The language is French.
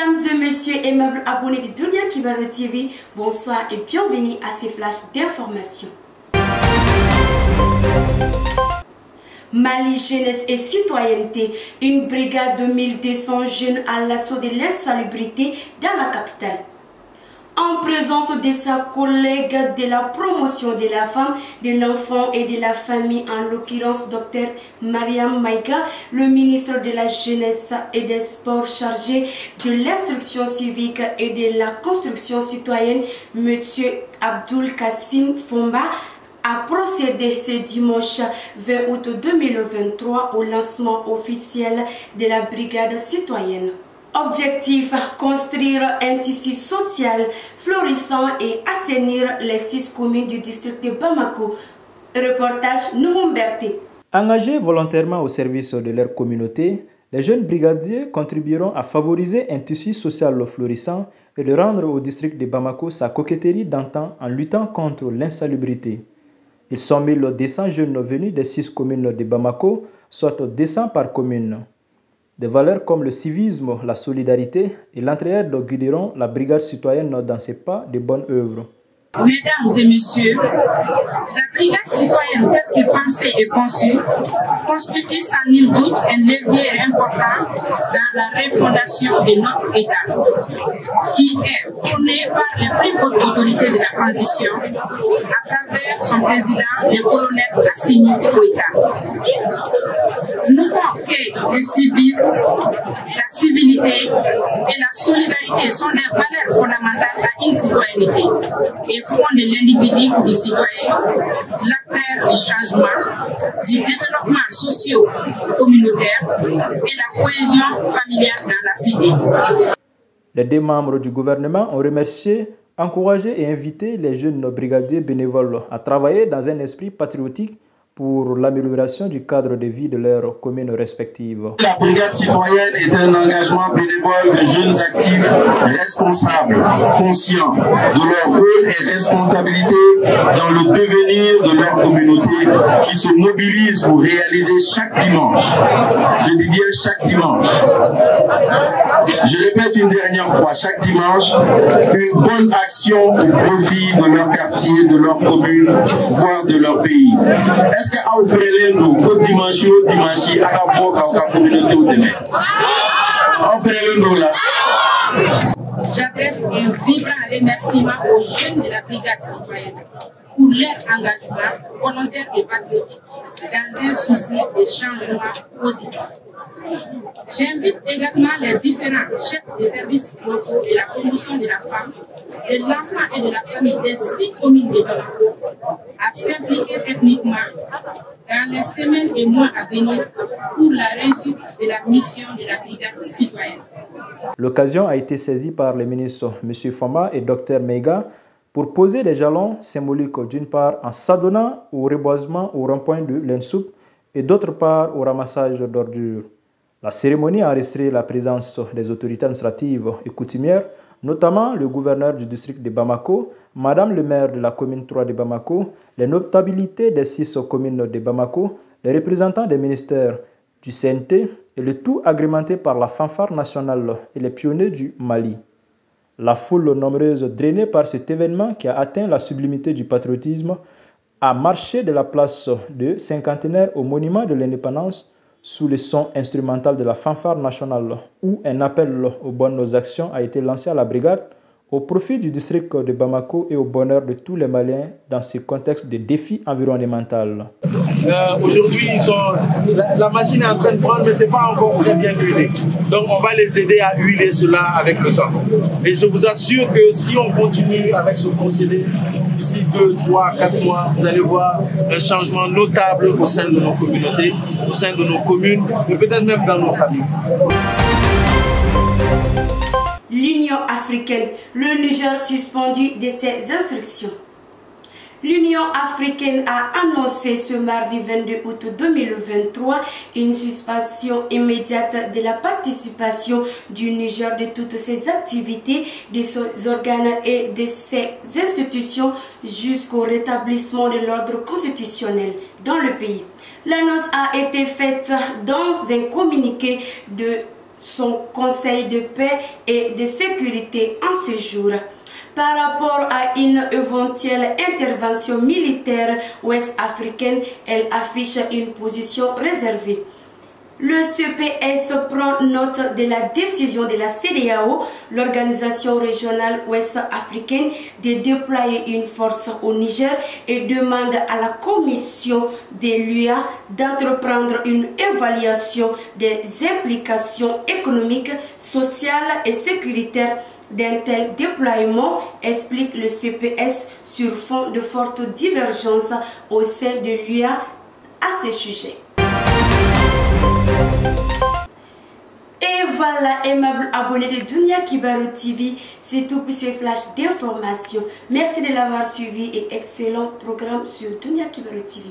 Mesdames et messieurs, aimables abonnés de Dunia Kibaro TV, bonsoir et bienvenue à ces flashs d'information. Mali Jeunesse et Citoyenneté, une brigade de 1200 jeunes à l'assaut de l'insalubrité dans la capitale. En présence de sa collègue de la promotion de la femme, de l'enfant et de la famille, en l'occurrence Dr Mariam Maïga, le ministre de la Jeunesse et des Sports chargé de l'instruction civique et de la construction citoyenne, M. Abdul Kassim Fomba, a procédé ce dimanche 20 août 2023 au lancement officiel de la brigade citoyenne. Objectif, construire un tissu social florissant et assainir les 6 communes du district de Bamako. Reportage Nouhumberté. Engagés volontairement au service de leur communauté, les jeunes brigadiers contribueront à favoriser un tissu social florissant et de rendre au district de Bamako sa coquetterie d'antan en luttant contre l'insalubrité. Ils sont 1200 jeunes venus des 6 communes de Bamako, soit 200 par commune. Des valeurs comme le civisme, la solidarité et l'entraide guideront la brigade citoyenne dans ses pas de bonne œuvre. Mesdames et messieurs, la brigade citoyenne telle que pensée et conçue constitue sans nul doute un levier important dans la refondation de notre État, qui est prôné par les plus hautes autorités de la transition à travers son président, le colonel Assimi Goïta. Nous pensons que le civisme, la civilité et la solidarité sont des valeurs fondamentales à une citoyenneté et font de l'individu ou du citoyen l'acteur du changement, du développement socio-communautaire et la cohésion familiale dans la cité. Les 2 membres du gouvernement ont remercié, encouragé et invité les jeunes brigadiers bénévoles à travailler dans un esprit patriotique pour l'amélioration du cadre de vie de leurs communes respectives. La brigade citoyenne est un engagement bénévole de jeunes actifs, responsables, conscients de leur rôle et responsabilité dans le devenir de leur communauté, qui se mobilisent pour réaliser chaque dimanche, je dis bien chaque dimanche, je répète une dernière fois, chaque dimanche, une bonne action au profit de leur quartier, de leur commune, voire de leur pays. Est-ce que à Oprelendo, au dimanche, à la communauté au demain? J'adresse un vibrant remerciement aux jeunes de la brigade citoyenne pour leur engagement volontaire et patriotique dans un souci de changement positif. J'invite également les différents chefs de services de la promotion de la femme, de l'enfant et de la famille des 6 communes de Bamako à s'impliquer techniquement dans les semaines et mois à venir pour la réussite de la mission de la brigade citoyenne. L'occasion a été saisie par les ministres M. Fomba et Dr Meiga pour poser des jalons symboliques d'une part en s'adonnant au reboisement au rond-point de l'Ensoup et d'autre part au ramassage d'ordures. La cérémonie a enregistré la présence des autorités administratives et coutumières, notamment le gouverneur du district de Bamako, Madame le maire de la commune 3 de Bamako, les notabilités des 6 communes de Bamako, les représentants des ministères du CNT et le tout agrémenté par la fanfare nationale et les pionniers du Mali. La foule nombreuse drainée par cet événement qui a atteint la sublimité du patriotisme a marché de la place de Cinquantenaire au monument de l'indépendance sous le son instrumental de la fanfare nationale, où un appel aux bonnes actions a été lancé à la brigade au profit du district de Bamako et au bonheur de tous les Maliens dans ce contexte de défi environnemental. Aujourd'hui, la machine est en train de prendre, mais ce n'est pas encore très bien huilé. Donc on va les aider à huiler cela avec le temps. Et je vous assure que si on continue avec ce procédé, d'ici 2, 3, 4 mois, vous allez voir un changement notable au sein de nos communautés, au sein de nos communes, et peut-être même dans nos familles. L'Union africaine, le Niger suspendu de ses instructions. L'Union africaine a annoncé ce mardi 22 août 2023 une suspension immédiate de la participation du Niger de toutes ses activités, de ses organes et de ses institutions jusqu'au rétablissement de l'ordre constitutionnel dans le pays. L'annonce a été faite dans un communiqué de son Conseil de paix et de sécurité en ce jour. Par rapport à une éventuelle intervention militaire ouest-africaine, elle affiche une position réservée. Le CPS prend note de la décision de la CEDEAO, l'organisation régionale ouest-africaine, de déployer une force au Niger et demande à la commission de l'UA d'entreprendre une évaluation des implications économiques, sociales et sécuritaires d'un tel déploiement, explique le CPS sur fond de fortes divergences au sein de l'UA à ce sujet. Et voilà, aimables abonnés de Dunia Kibaru TV, c'est tout pour ces flashs d'informations. Merci de l'avoir suivi et excellent programme sur Dunia Kibaru TV.